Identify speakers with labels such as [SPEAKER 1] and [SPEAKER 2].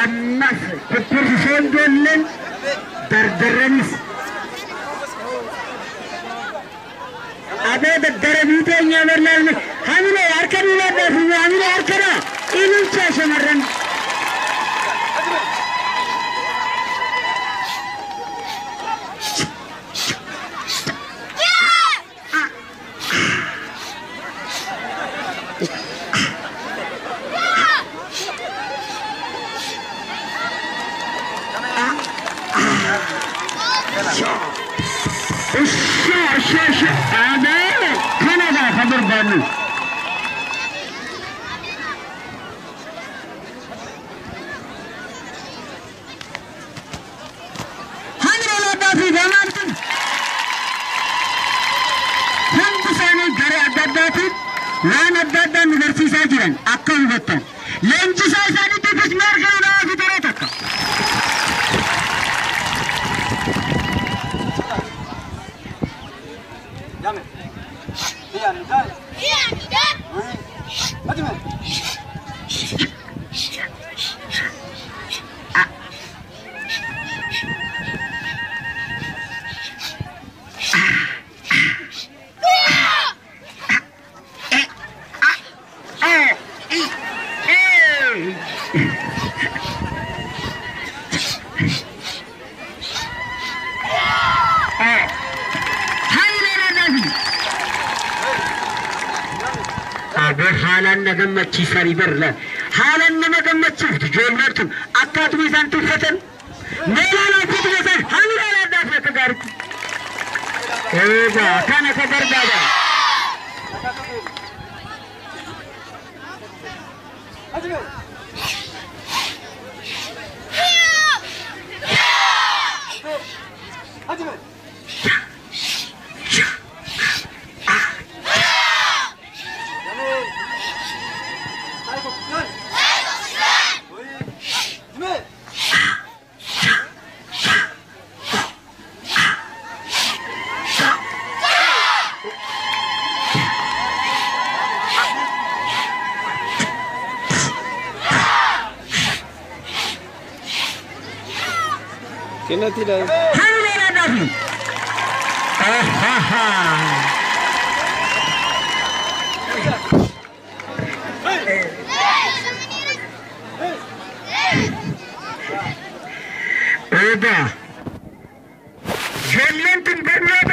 [SPEAKER 1] Ammas kubbisiiseen ijoolleen dardarranis abee daddara biiteenyaa barlaalme hamilee harka dhiiladhaaf hamilee harkadha ililchaa shamarran Kanada haber banu. Hangi dafi zamanın? Hangi sene gare adadati? Lan adada üniversite giren. Akıl vetten. Lenci sayısını tepis merkezine fitore takka. Yame. Iya, nidal. Iya, nidal. Hadi mi? حالان نجمتشي ساري برلا حالان نجمتشي تجولرتم أكاد ميزان تفتن ميلانا فيت ميزان حملا لا دافع كدارك إيه كان كدر دادا
[SPEAKER 2] Kena tidak?
[SPEAKER 1] Hamila Nabi. Udah. Jalan